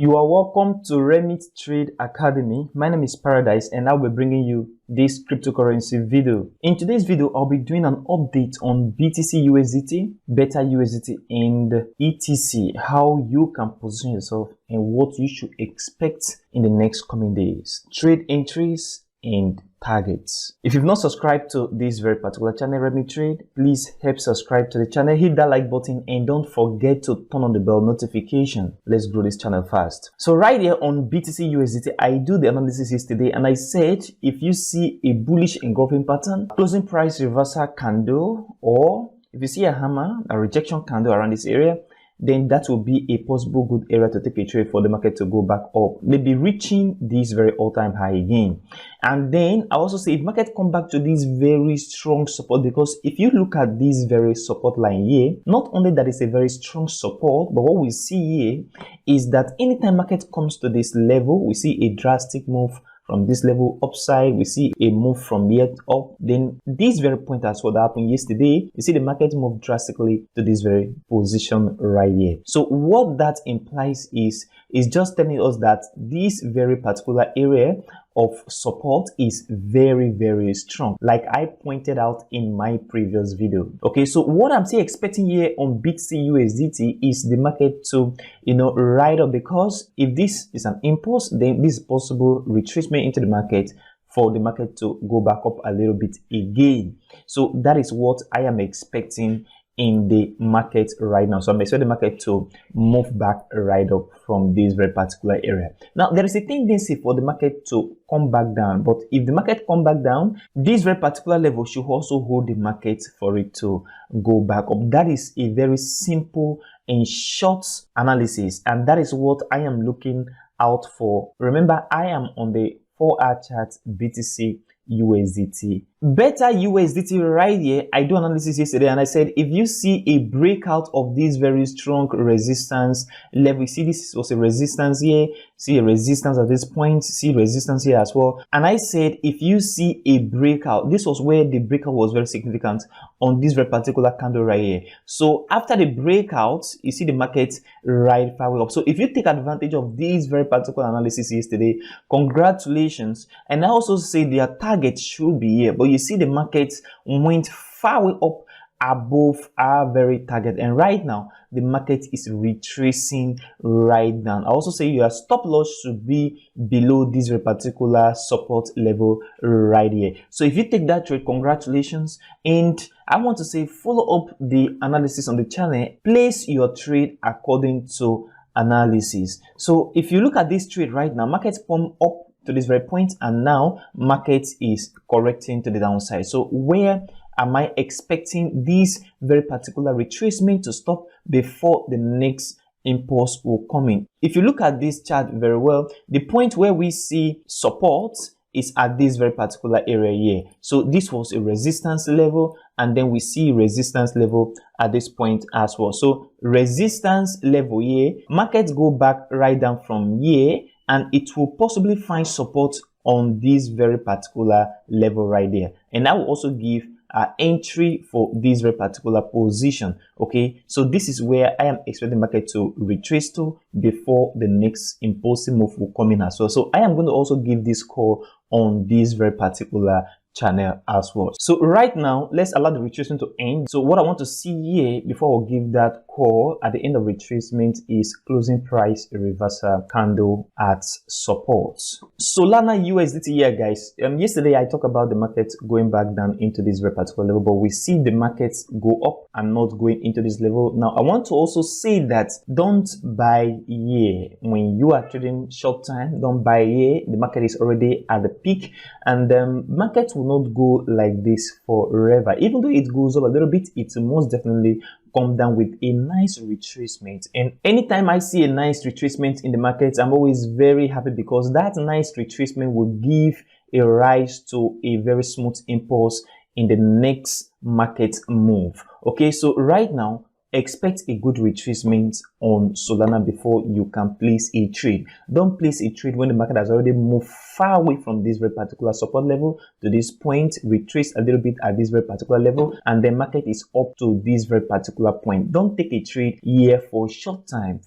You are welcome to Remit Trade Academy. My name is Paradise and I'll be bringing you this cryptocurrency video. In today's video, I'll be doing an update on BTC USDT, Beta USDT and ETC, how you can position yourself and what you should expect in the next coming days. Trade entries and targets. If you've not subscribed to this very particular channel, Remit Trade, please help subscribe to the channel, hit that like button and don't forget to turn on the bell notification. Let's grow this channel fast. So right here on BTC USDT, I do the analysis yesterday and I said if you see a bullish engulfing pattern, closing price reversal candle, or if you see a hammer, a rejection candle around this area, then that will be a possible good area to take a trade for the market to go back up, maybe reaching this very all-time high again. And then I also say if market come back to this very strong support, because if you look at this very support line here, not only that is a very strong support, but what we see here is that anytime market comes to this level, we see a drastic move from this level upside, we see a move from here up. Then this very point, that's what happened yesterday. You see the market move drastically to this very position right here. So what that implies is just telling us that this very particular area of support is very, very strong, like I pointed out in my previous video. Okay, so what I'm still expecting here on BTC USDT is the market to ride up, because if this is an impulse, then this is possible retracement into the market for the market to go back up a little bit again. So that is what I am expecting in the market right now. So I'm expecting the market to move back right up from this very particular area. Now there is a tendency for the market to come back down, but if the market come back down, this very particular level should also hold the market for it to go back up. That is a very simple and short analysis, and that is what I am looking out for. Remember, I am on the 4-hour chart BTC USDT. Beta USDT right here, I do analysis yesterday and I said if you see a breakout of this very strong resistance level, you see this was a resistance here, see a resistance at this point, see resistance here as well. And I said if you see a breakout, this was where the breakout was very significant on this very particular candle right here. So after the breakout, you see the market right far up. So if you take advantage of this very particular analysis yesterday, congratulations. And I also say their target should be here, but you see the market went far way up above our very target, and right now the market is retracing right down. I also say your stop loss should be below this very particular support level right here. So if you take that trade, congratulations. And I want to say follow up the analysis on the channel, place your trade according to analysis. So if you look at this trade right now, market pump up to this very point and now market is correcting to the downside. So where am I expecting this very particular retracement to stop before the next impulse will come in? If you look at this chart very well, the point where we see support is at this very particular area here. So this was a resistance level, and then we see resistance level at this point as well. So resistance level here, markets go back right down from here, and it will possibly find support on this very particular level right there. And I will also give an entry for this very particular position. Okay, so this is where I am expecting the market to retrace to before the next impulsive move will come in as well. So I am going to also give this call on this very particular channel as well. So right now, let's allow the retracement to end. So what I want to see here before I give that call at the end of retracement is closing price reversal candle at support. Solana USDT here, guys. Yesterday I talked about the market going back down into this very particular level, but we see the markets go up and not going into this level. Now I want to also say that don't buy here when you are trading short time. Don't buy here. The market is already at the peak, and market will not go like this forever. Even though it goes up a little bit, it most definitely come down with a nice retracement. And anytime I see a nice retracement in the markets, I'm always very happy, because that nice retracement will give a rise to a very smooth impulse in the next market move. Okay, so right now expect a good retracement on Solana before you can place a trade. Don't place a trade when the market has already moved far away from this very particular support level to this point, retrace a little bit at this very particular level, and the market is up to this very particular point. Don't take a trade here for short time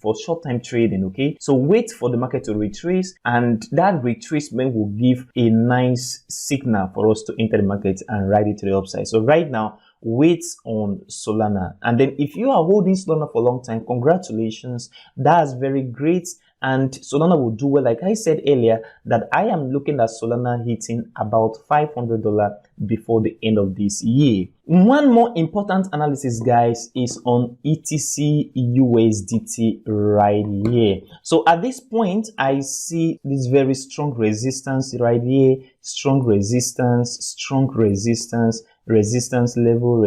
trading. Okay, so wait for the market to retrace, and that retracement will give a nice signal for us to enter the market and ride it to the upside. So right now, wait on Solana. And then if you are holding Solana for a long time, congratulations, that's very great, and Solana will do well. Like I said earlier, that I am looking at Solana hitting about $500 before the end of this year. One more important analysis, guys, is on ETC USDT right here. So at this point, I see this very strong resistance right here, strong resistance level,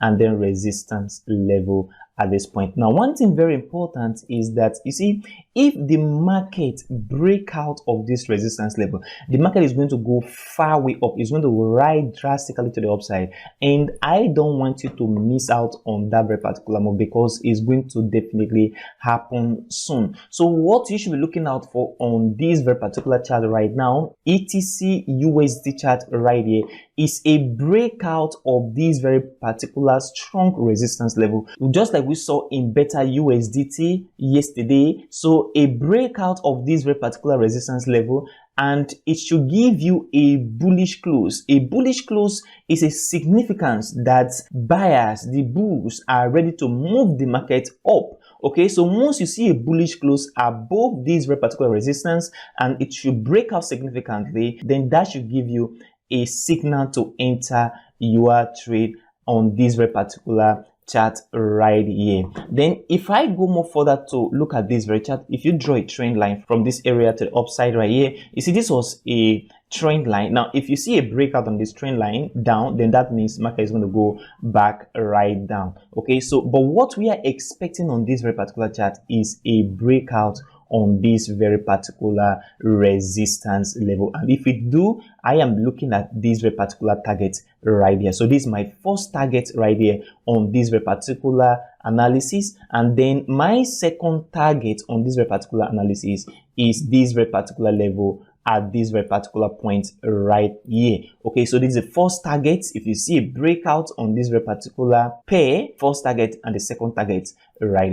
and then resistance level at this point. Now, one thing very important is that, you see, if the market break out of this resistance level, the market is going to go far way up. It's going to ride drastically to the upside, and I don't want you to miss out on that very particular move, because it's going to definitely happen soon. So what you should be looking out for on this very particular chart right now, ETC USD chart right here, is a breakout of this very particular strong resistance level, just like we saw in Beta USDT yesterday. So a breakout of this very particular resistance level, and it should give you a bullish close. A bullish close is a significance that buyers, the bulls, are ready to move the market up. Okay, so once you see a bullish close above this very particular resistance and it should break out significantly, then that should give you a signal to enter your trade on this very particular chart right here. Then if I go more further to look at this very chart, if you draw a trend line from this area to the upside right here, you see this was a trend line. Now if you see a breakout on this trend line down, then that means market is going to go back right down. Okay, so but what we are expecting on this very particular chart is a breakout on this very particular resistance level, and if it do, I am looking at this very particular target right here. So this is my first target right here on this very particular analysis, and then my second target on this very particular analysis is this very particular level at this very particular point right here. Okay, so this is the first target. If you see a breakout on this very particular pair, first target and the second target right here.